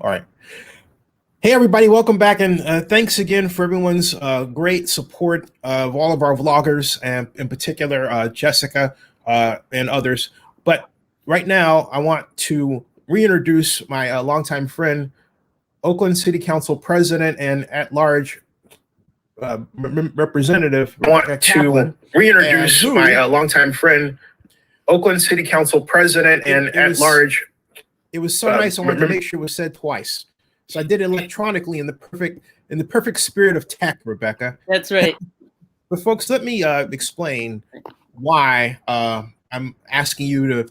All right. Hey, everybody, welcome back. And thanks again for everyone's great support of all of our vloggers, and in particular, Jessica and others. But right now, I want to reintroduce my longtime friend, Oakland City Council President and at-large Representative Kaplan. Reintroduce my longtime friend, Oakland City Council President and at-large. It was so nice. I wanted to make sure it was said twice. So I did it electronically in the perfect spirit of tech, Rebecca. That's right. But folks, let me explain why I'm asking you to,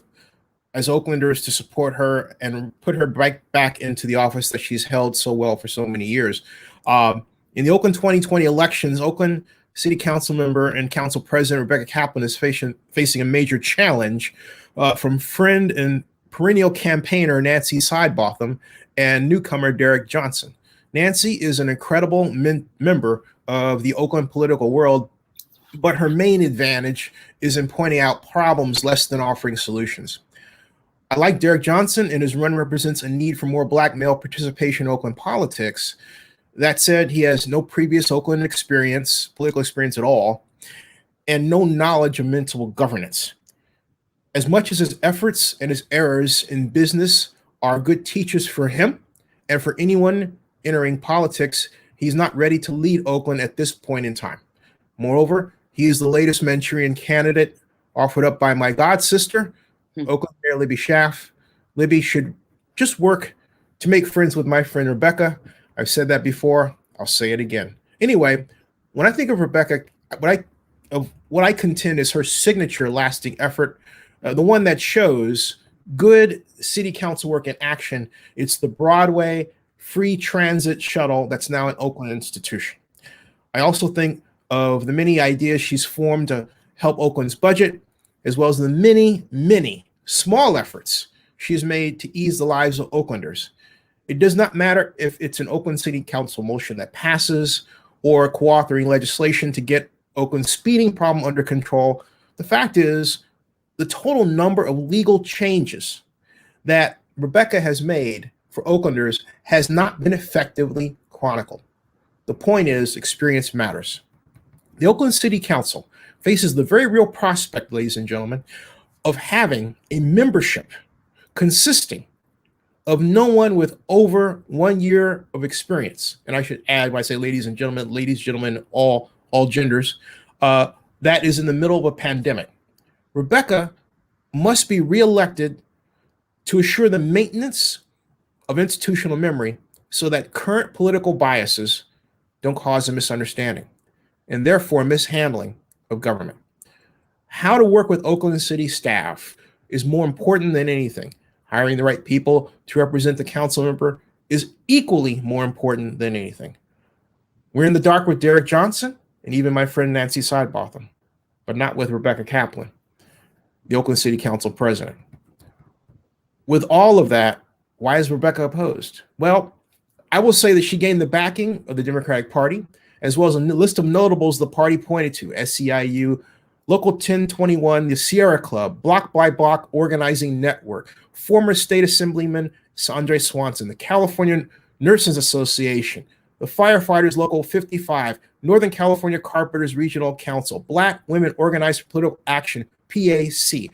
as Oaklanders, to support her and put her back into the office that she's held so well for so many years. In the Oakland 2020 elections, Oakland City Council member and Council President Rebecca Kaplan is facing a major challenge from friend and perennial campaigner Nancy Sidebotham and newcomer Derreck Johnson. Nancy is an incredible member of the Oakland political world, but her main advantage is in pointing out problems less than offering solutions. I like Derreck Johnson, and his run represents a need for more Black male participation in Oakland politics. That said, he has no previous Oakland political experience at all, and no knowledge of municipal governance. As much as his efforts and his errors in business are good teachers for him and for anyone entering politics, he's not ready to lead Oakland at this point in time. Moreover, he is the latest manchurian candidate offered up by my godsister, Oakland Mayor Libby Schaaf. Libby should just work to make friends with my friend Rebecca. I've said that before. I'll say it again. Anyway, when I think of Rebecca, what I contend is her signature lasting effort, the one that shows good city council work in action. It's the Broadway free transit shuttle that's now an Oakland institution. I also think of the many ideas she's formed to help Oakland's budget, as well as the many small efforts she's made to ease the lives of Oaklanders. It does not matter if it's an Oakland City Council motion that passes or co-authoring legislation to get Oakland's speeding problem under control. The fact is, the total number of legal changes that Rebecca has made for Oaklanders has not been effectively chronicled. The point is, experience matters. The Oakland City Council faces the very real prospect, ladies and gentlemen, of having a membership consisting of no one with over 1 year of experience. And I should add, when I say ladies, gentlemen, all genders, that is in the middle of a pandemic. Rebecca must be reelected to assure the maintenance of institutional memory so that current political biases don't cause a misunderstanding and therefore mishandling of government. How to work with Oakland City staff is more important than anything. Hiring the right people to represent the council member is equally more important than anything. We're in the dark with Derreck Johnson and even my friend Nancy Sidebotham, but not with Rebecca Kaplan, the Oakland City Council president. With all of that, why is Rebecca opposed? Well, I will say that she gained the backing of the Democratic Party, as well as a list of notables the party pointed to: SCIU, Local 1021, the Sierra Club, Block by Block Organizing Network, former State Assemblyman Andre Swanson, the California Nurses Association, the Firefighters Local 55, Northern California Carpenters Regional Council, Black Women Organized for Political Action, PAC,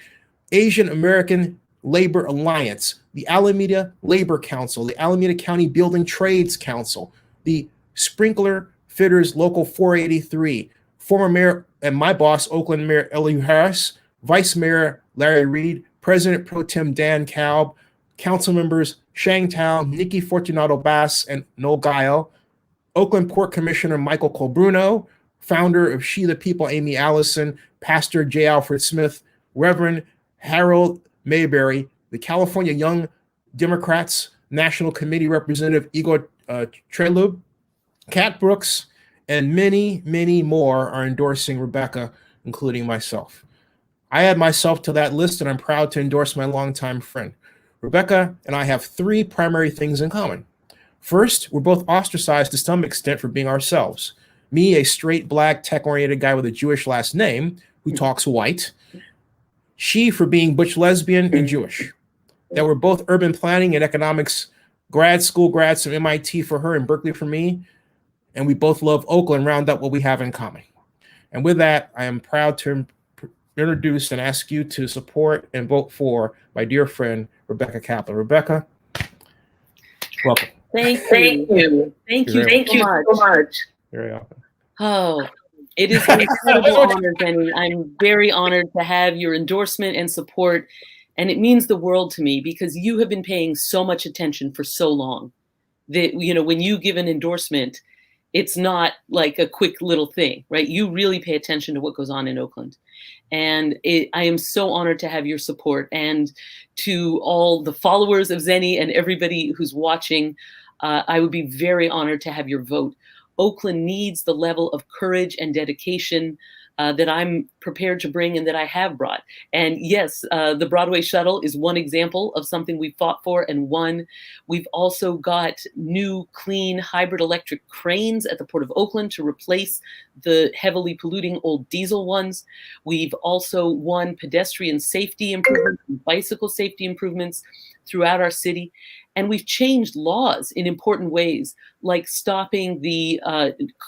Asian American Labor Alliance, the Alameda Labor Council, the Alameda County Building Trades Council, the Sprinkler Fitters Local 483, former mayor and my boss, Oakland Mayor Elihu Harris, Vice Mayor Larry Reed, President Pro Tem Dan Kalb, council members Shang Tao, Nikki Fortunato Bass, and Noel Guile, Oakland Port Commissioner Michael Colbruno, founder of She the People Amy Allison, Pastor J. Alfred Smith, Reverend Harold Mayberry, the California Young Democrats National Committee Representative Igor Trelub, Kat Brooks, and many more are endorsing Rebecca, including myself. I add myself to that list, and I'm proud to endorse my longtime friend. Rebecca and I have three primary things in common. First, we're both ostracized to some extent for being ourselves. Me, a straight black tech-oriented guy with a Jewish last name who talks white. She for being butch lesbian and Jewish. That we're both urban planning and economics grad school grads from MIT for her and Berkeley for me. And we both love Oakland, round up what we have in common. And with that, I am proud to introduce and ask you to support and vote for my dear friend, Rebecca Kaplan. Rebecca, welcome. Thank you. Thank you so much. Very welcome. Oh, it is an incredible honor, Jenny. I'm very honored to have your endorsement and support. And it means the world to me because you have been paying so much attention for so long that, when you give an endorsement, it's not like a quick little thing, right? You really pay attention to what goes on in Oakland. And I am so honored to have your support. And to all the followers of Zenny and everybody who's watching, I would be very honored to have your vote. Oakland needs the level of courage and dedication that I'm prepared to bring and that I have brought. And yes, the Broadway shuttle is one example of something we fought for and won. We've also got new, clean, hybrid electric cranes at the Port of Oakland to replace the heavily polluting old diesel ones. We've also won pedestrian safety improvements and bicycle safety improvements throughout our city. And we've changed laws in important ways, like stopping the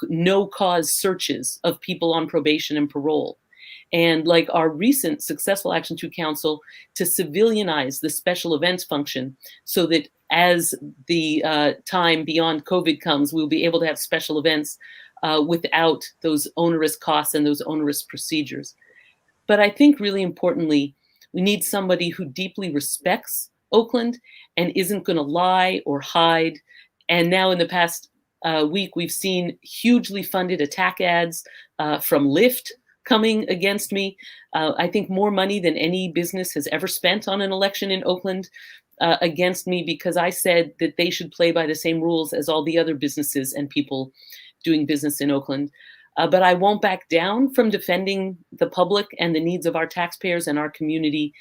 no-cause searches of people on probation and parole. And like our recent successful action through council to civilianize the special events function so that as the time beyond COVID comes, we'll be able to have special events without those onerous costs and those onerous procedures. But I think really importantly, we need somebody who deeply respects Oakland and isn't going to lie or hide. And now in the past week, we've seen hugely funded attack ads from Lyft coming against me. I think more money than any business has ever spent on an election in Oakland against me because I said that they should play by the same rules as all the other businesses and people doing business in Oakland. But I won't back down from defending the public and the needs of our taxpayers and our community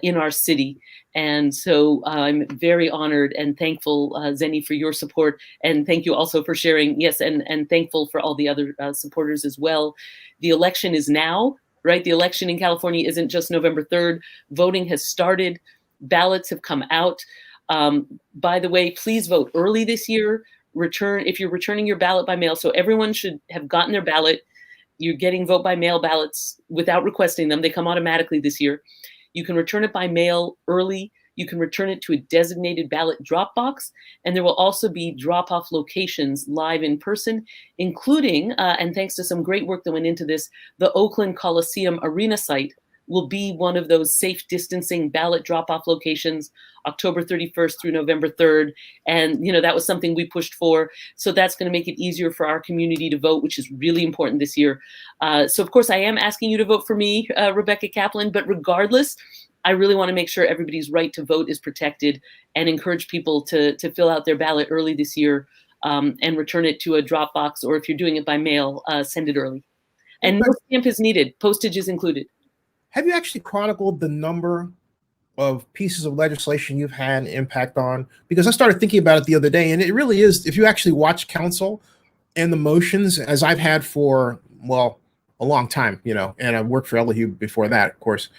in our city. And so I'm very honored and thankful, Zenny, for your support. And thank you also for sharing. Yes, and thankful for all the other supporters as well. The election is now, right? The election in California isn't just November 3rd. Voting has started. Ballots have come out. By the way, please vote early this year. If you're returning your ballot by mail, so everyone should have gotten their ballot. You're getting vote by mail ballots without requesting them. They come automatically this year. You can return it by mail early. You can return it to a designated ballot drop box. And there will also be drop-off locations live in person, including, and thanks to some great work that went into this, the Oakland Coliseum Arena site will be one of those safe distancing ballot drop-off locations, October 31st through November 3rd. And, that was something we pushed for. So that's going to make it easier for our community to vote, which is really important this year. So of course I am asking you to vote for me, Rebecca Kaplan, but regardless, I really want to make sure everybody's right to vote is protected and encourage people to fill out their ballot early this year and return it to a drop box, or if you're doing it by mail, send it early. And no stamp is needed, postage is included. Have you actually chronicled the number of pieces of legislation you've had an impact on? Because I started thinking about it the other day, and it really is, if you actually watch council and the motions, as I've had for, well, a long time, and I've worked for LU before that, of course,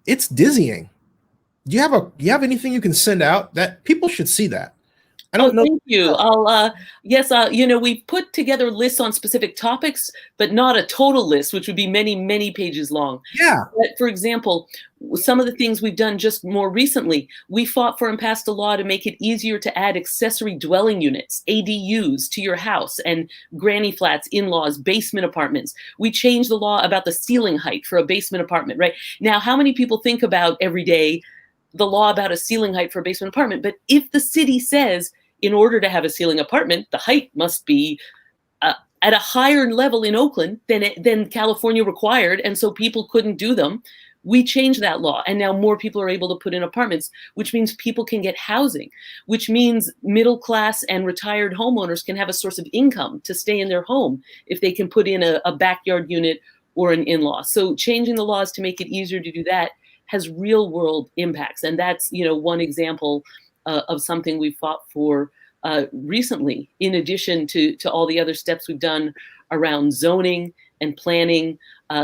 it's dizzying. Do you have anything you can send out that people should see that? I don't know. Thank you. Yes, we put together lists on specific topics, but not a total list, which would be many, many pages long. Yeah. But for example, some of the things we've done just more recently, we fought for and passed a law to make it easier to add accessory dwelling units, ADUs, to your house, and granny flats, in-laws, basement apartments. We changed the law about the ceiling height for a basement apartment, right? Now, how many people think about every day the law about a ceiling height for a basement apartment? But if the city says, in order to have a ceiling apartment, the height must be at a higher level in Oakland than California required, and so people couldn't do them, we changed that law. And now more people are able to put in apartments, which means people can get housing, which means middle class and retired homeowners can have a source of income to stay in their home if they can put in a backyard unit or an in-law. So changing the laws to make it easier to do that has real world impacts. And that's, one example of something we fought for recently, in addition to all the other steps we've done around zoning and planning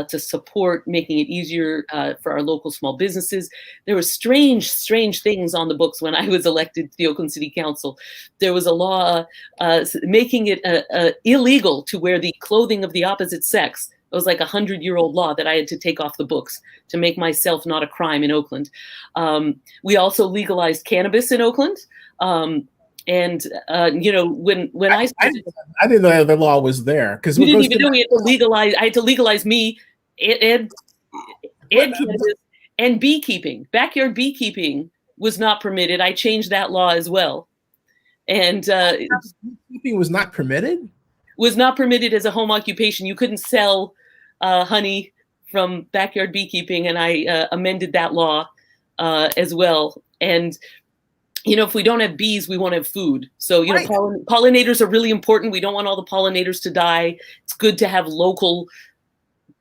to support making it easier for our local small businesses. There were strange things on the books when I was elected to the Oakland City Council. There was a law making it illegal to wear the clothing of the opposite sex. It was like a 100-year-old law that I had to take off the books to make myself not a crime in Oakland. We also legalized cannabis in Oakland. And when I started, I didn't know the law was there, because we didn't even know we had to legalize. I had to legalize me and cannabis and beekeeping. Backyard beekeeping was not permitted. I changed that law as well, and beekeeping was not permitted. Was not permitted as a home occupation. You couldn't sell honey from backyard beekeeping, and I amended that law as well. And if we don't have bees, we won't have food. So, right. Pollinators are really important. We don't want all the pollinators to die. It's good to have local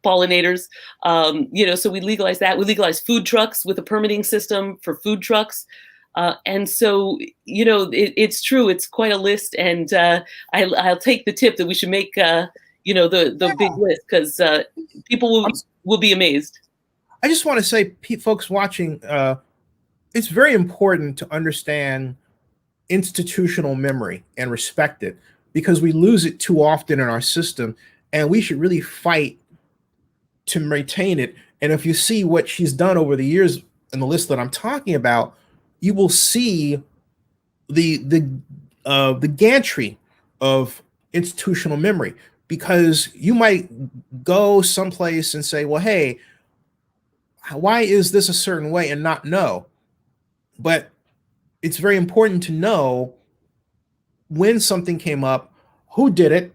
pollinators. So we legalized that. We legalized food trucks with a permitting system for food trucks. And so, it's true. It's quite a list. And I'll take the tip that we should make, the big list, because people will be amazed. I just want to say, folks watching, it's very important to understand institutional memory and respect it, because we lose it too often in our system, and we should really fight to maintain it. And if you see what she's done over the years in the list that I'm talking about, you will see the gantry of institutional memory, because you might go someplace and say, well, hey, why is this a certain way, and not know. But it's very important to know when something came up, who did it,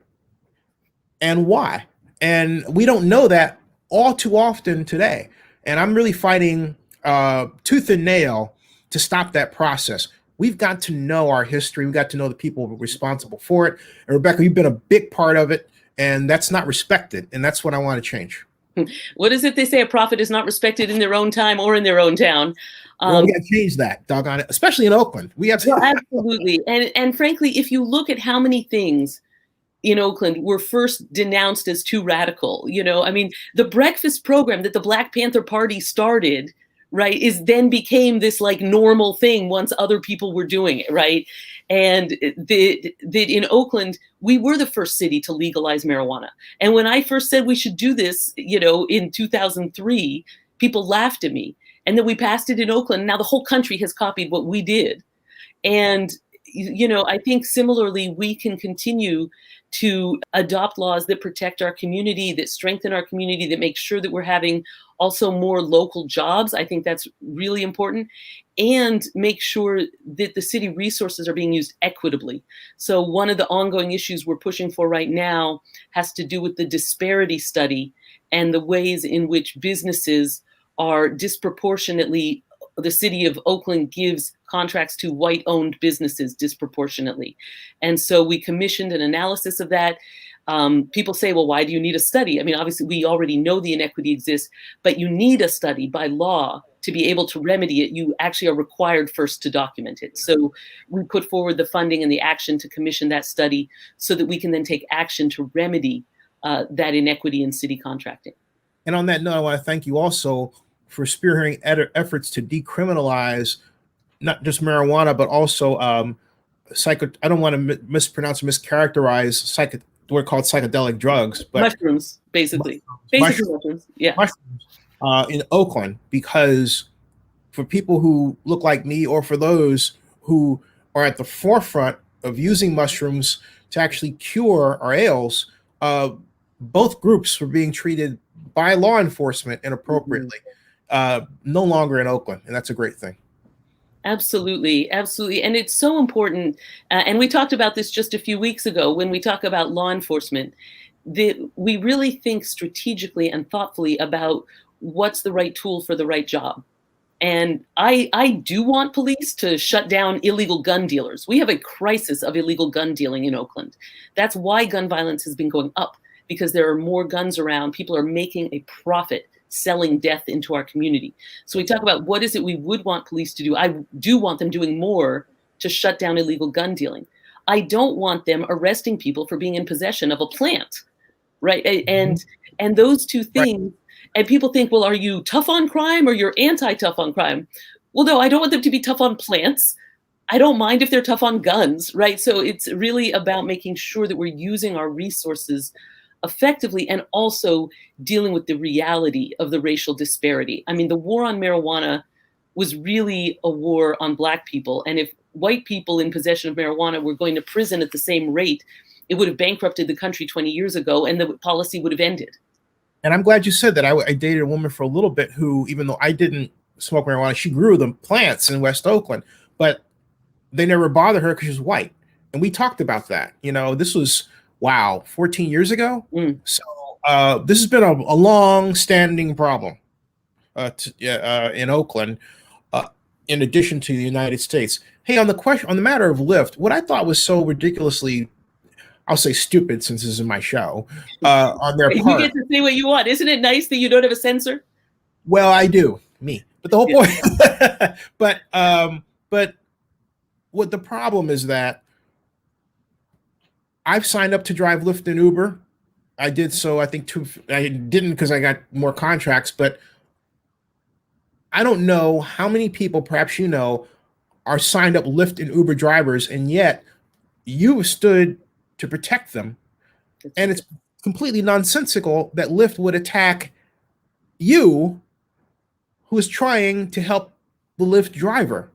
and why. And we don't know that all too often today. And I'm really fighting tooth and nail to stop that process. We've got to know our history. We've got to know the people responsible for it. And Rebecca, you've been a big part of it, and that's not respected. And that's what I want to change. What is it they say? A prophet is not respected in their own time or in their own town. Well, we got to change that, doggone it, especially in Oakland. We have to. Well, absolutely. And frankly, if you look at how many things in Oakland were first denounced as too radical, the breakfast program that the Black Panther Party started, right, then became this like normal thing once other people were doing it, right? And in Oakland, we were the first city to legalize marijuana. And when I first said we should do this, in 2003, people laughed at me. And then we passed it in Oakland. Now the whole country has copied what we did. And, I think similarly, we can continue to adopt laws that protect our community, that strengthen our community, that make sure that we're having also more local jobs. I think that's really important. And make sure that the city resources are being used equitably. So one of the ongoing issues we're pushing for right now has to do with the disparity study and the ways in which businesses are disproportionately, the city of Oakland gives contracts to white-owned businesses disproportionately. And so we commissioned an analysis of that. People say, well, why do you need a study? I mean, obviously, we already know the inequity exists, but you need a study by law to be able to remedy it. You actually are required first to document it. So we put forward the funding and the action to commission that study so that we can then take action to remedy that inequity in city contracting. And on that note, I want to thank you also for spearheading efforts to decriminalize not just marijuana, but also I don't want to mispronounce or mischaracterize what are called psychedelic drugs, but mushrooms, basically. Mushrooms. Yeah. Mushrooms in Oakland, because for people who look like me, or for those who are at the forefront of using mushrooms to actually cure our ails, both groups were being treated by law enforcement inappropriately. No longer in Oakland, and that's a great thing. Absolutely, absolutely. And it's so important, and we talked about this just a few weeks ago when we talk about law enforcement, that we really think strategically and thoughtfully about what's the right tool for the right job. And I do want police to shut down illegal gun dealers. We have a crisis of illegal gun dealing in Oakland. That's why gun violence has been going up, because there are more guns around. People are making a profit selling death into our community. So we talk about what is it we would want police to do. I do want them doing more to shut down illegal gun dealing. I don't want them arresting people for being in possession of a plant, right? And And those two Right. things, and people think, well, are you tough on crime or you're anti-tough on crime? Well, no, I don't want them to be tough on plants. I don't mind if they're tough on guns, right? So it's really about making sure that we're using our resources effectively and also dealing with the reality of the racial disparity. I mean, the war on marijuana was really a war on Black people. And if white people in possession of marijuana were going to prison at the same rate, it would have bankrupted the country 20 years ago and the policy would have ended. And I'm glad you said that. I dated a woman for a little bit who, even though I didn't smoke marijuana, she grew the plants in West Oakland, but they never bothered her because she was white. And we talked about that. You know, this was, 14 years ago. So this has been a long-standing problem in Oakland, in addition to the United States. Hey, on the matter of Lyft, what I thought was so ridiculously, I'll say stupid since this is my show, on their part. You get to say what you want. Isn't it nice that you don't have a censor? Well, I do, me. But the whole point, but what the problem is that I've signed up to drive Lyft and Uber. I did so, I think I didn't because I got more contracts, but I don't know how many people, perhaps you know, are signed up Lyft and Uber drivers, and yet you stood to protect them. And it's completely nonsensical that Lyft would attack you, who is trying to help the Lyft driver.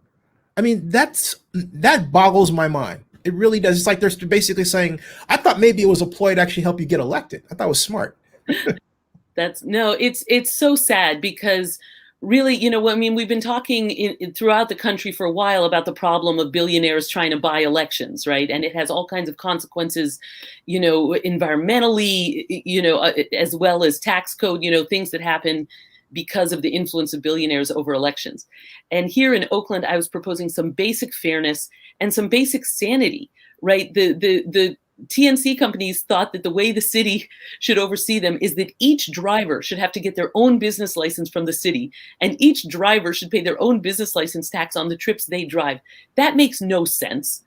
I mean, that boggles my mind. It really does. It's like they're basically saying, I thought maybe it was a ploy to actually help you get elected. I thought it was smart. It's so sad because really, you know, I mean, we've been talking throughout the country for a while about the problem of billionaires trying to buy elections, right? And it has all kinds of consequences, you know, environmentally, you know, as well as tax code, you know, things that happen because of the influence of billionaires over elections. And here in Oakland, I was proposing some basic fairness and some basic sanity, right? The TNC companies thought that the way the city should oversee them is that each driver should have to get their own business license from the city, and each driver should pay their own business license tax on the trips they drive. That makes no sense.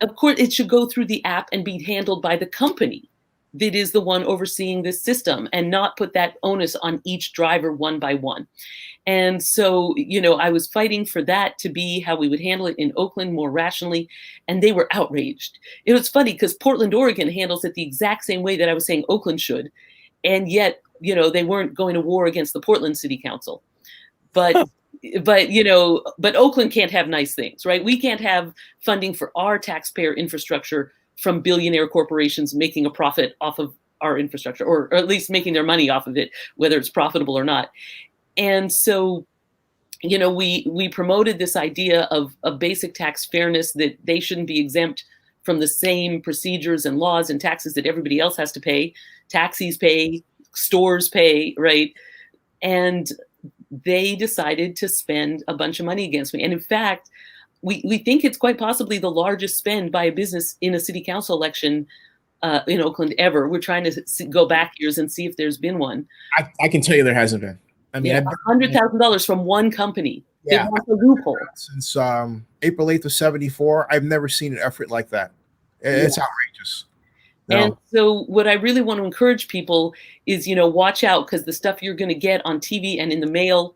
Of course, it should go through the app and be handled by the company that is the one overseeing this system, and not put that onus on each driver one by one. And so, you know, I was fighting for that to be how we would handle it in Oakland more rationally, and they were outraged. It was funny because Portland, Oregon handles it the exact same way that I was saying Oakland should, and yet, you know, they weren't going to war against the Portland City Council. But you know, but Oakland can't have nice things, right? We can't have funding for our taxpayer infrastructure from billionaire corporations making a profit off of our infrastructure, or at least making their money off of it, whether it's profitable or not. And so, you know, we promoted this idea of basic tax fairness, that they shouldn't be exempt from the same procedures and laws and taxes that everybody else has to pay. Taxis pay, stores pay, right? And they decided to spend a bunch of money against me. And in fact, we think it's quite possibly the largest spend by a business in a city council election in Oakland ever. We're trying to go back years and see if there's been one. I can tell you there hasn't been. I mean, $100,000 from one company. Yeah, a loophole. Since April 8th of 74, I've never seen an effort like that. It's outrageous. No. And so what I really want to encourage people is, you know, watch out, because the stuff you're going to get on TV and in the mail,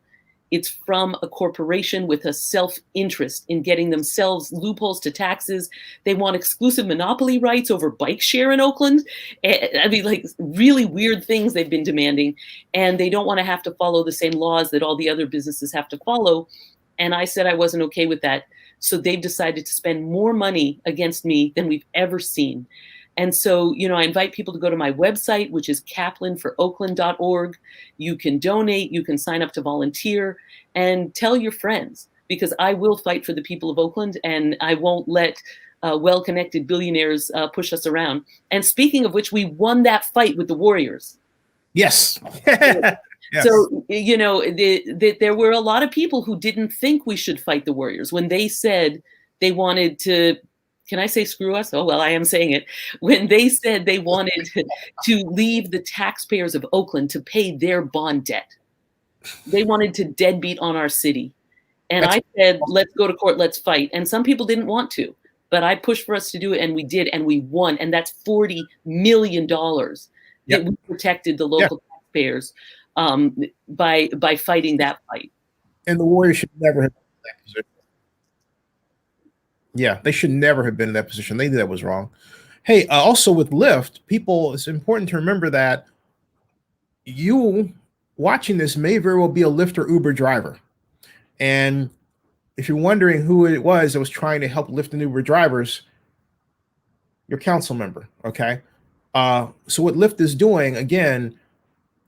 it's from a corporation with a self-interest in getting themselves loopholes to taxes. They want exclusive monopoly rights over bike share in Oakland. I mean, like, really weird things they've been demanding. And they don't want to have to follow the same laws that all the other businesses have to follow. And I said I wasn't okay with that. So they've decided to spend more money against me than we've ever seen. And so, you know, I invite people to go to my website, which is kaplanforoakland.org. You can donate, you can sign up to volunteer, and tell your friends, because I will fight for the people of Oakland, and I won't let well-connected billionaires push us around. And speaking of which, we won that fight with the Warriors. Yes. Yes. So, you know, there were a lot of people who didn't think we should fight the Warriors when they said they wanted to. Can I say screw us? Oh, well, I am saying it. When they said they wanted to leave the taxpayers of Oakland to pay their bond debt. They wanted to deadbeat on our city. And I said, let's go to court, let's fight. And some people didn't want to, but I pushed for us to do it, and we did, and we won. And that's $40 million that we protected the local bears by fighting that fight. And the Warriors should never have been in that position. Yeah, they should never have been in that position. They knew that was wrong. Hey, also with Lyft, it's important to remember that you watching this may very well be a Lyft or Uber driver. And if you're wondering who it was that was trying to help Lyft and Uber drivers, your council member, okay? So what Lyft is doing, again,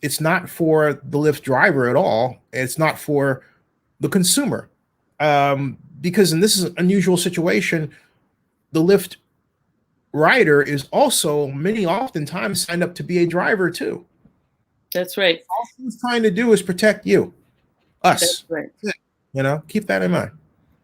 it's not for the Lyft driver at all. It's not for the consumer. Because in this unusual situation, the Lyft rider is also oftentimes signed up to be a driver too. That's right. All he's trying to do is protect you, us. That's right. You know, keep that in mind.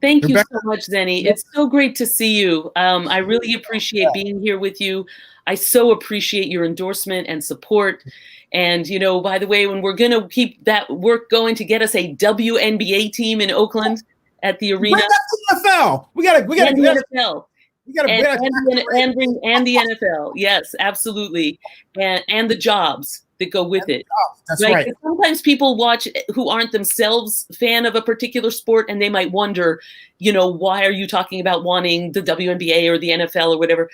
Thank Rebecca? you so much, Zenny. It's so great to see you. I really appreciate being here with you. I so appreciate your endorsement and support. And, you know, by the way, when we're going to keep that work going to get us a WNBA team in Oakland at the arena. Bring that to the NFL. We got the NFL. We got to and the NFL. Yes, absolutely. And the jobs that go with it. That's right. Sometimes people watch who aren't themselves fan of a particular sport, and they might wonder, you know, why are you talking about wanting the WNBA or the NFL or whatever?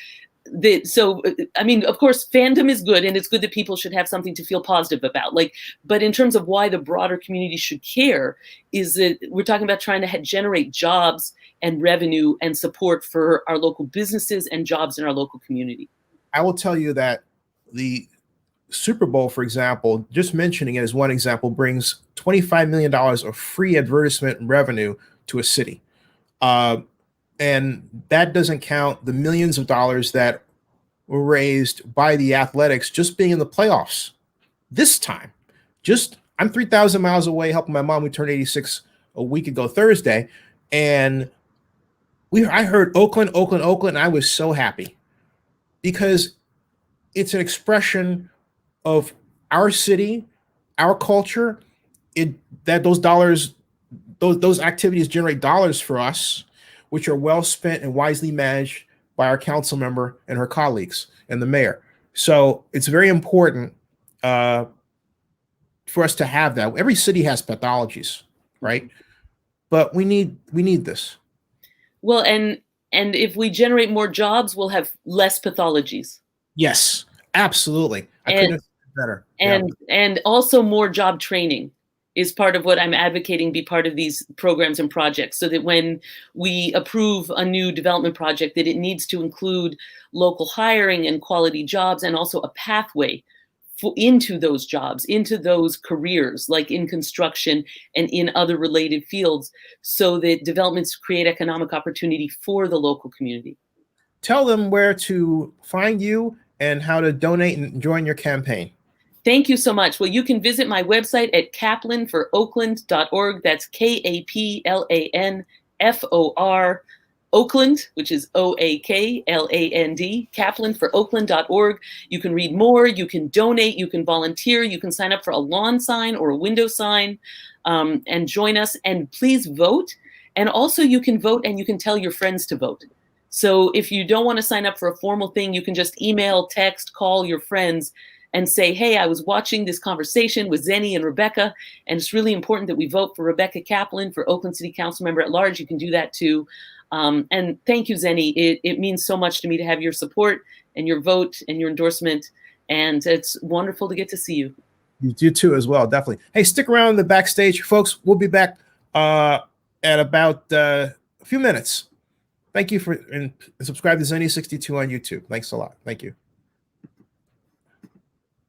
So, I mean, of course, fandom is good, and it's good that people should have something to feel positive about. But in terms of why the broader community should care, is that we're talking about trying to generate jobs and revenue and support for our local businesses and jobs in our local community. I will tell you that the Super Bowl, for example, just mentioning it as one example, brings $25 million of free advertisement revenue to a city. And that doesn't count the millions of dollars that were raised by the Athletics just being in the playoffs this time. I'm 3,000 miles away helping my mom, who turned 86 a week ago Thursday. And I heard Oakland, Oakland, Oakland. And I was so happy because it's an expression of our city, our culture, that those dollars, those activities generate dollars for us, which are well spent and wisely managed by our council member and her colleagues and the mayor. So it's very important for us to have that. Every city has pathologies, right? But we need this. Well, and if we generate more jobs, we'll have less pathologies. Yes, absolutely. I couldn't have said better. And also more job training is part of what I'm advocating be part of these programs and projects, so that when we approve a new development project, that it needs to include local hiring and quality jobs, and also a pathway into those jobs, into those careers, like in construction and in other related fields, so that developments create economic opportunity for the local community. Tell them where to find you and how to donate and join your campaign. Thank you so much. Well, you can visit my website at kaplanforoakland.org. That's KAPLANFOR, Oakland, which is OAKLAND, kaplanforoakland.org. You can read more, you can donate, you can volunteer, you can sign up for a lawn sign or a window sign, and join us. And please vote. And also you can vote and you can tell your friends to vote. So if you don't want to sign up for a formal thing, you can just email, text, call your friends and say, hey, I was watching this conversation with Zenny and Rebecca, and it's really important that we vote for Rebecca Kaplan for Oakland City Council Member at Large. You can do that too. And thank you, Zenny. It means so much to me to have your support and your vote and your endorsement. And it's wonderful to get to see you. You do too as well, definitely. Hey, stick around in the backstage, folks. We'll be back at about a few minutes. Thank you and subscribe to Zenny62 on YouTube. Thanks a lot. Thank you.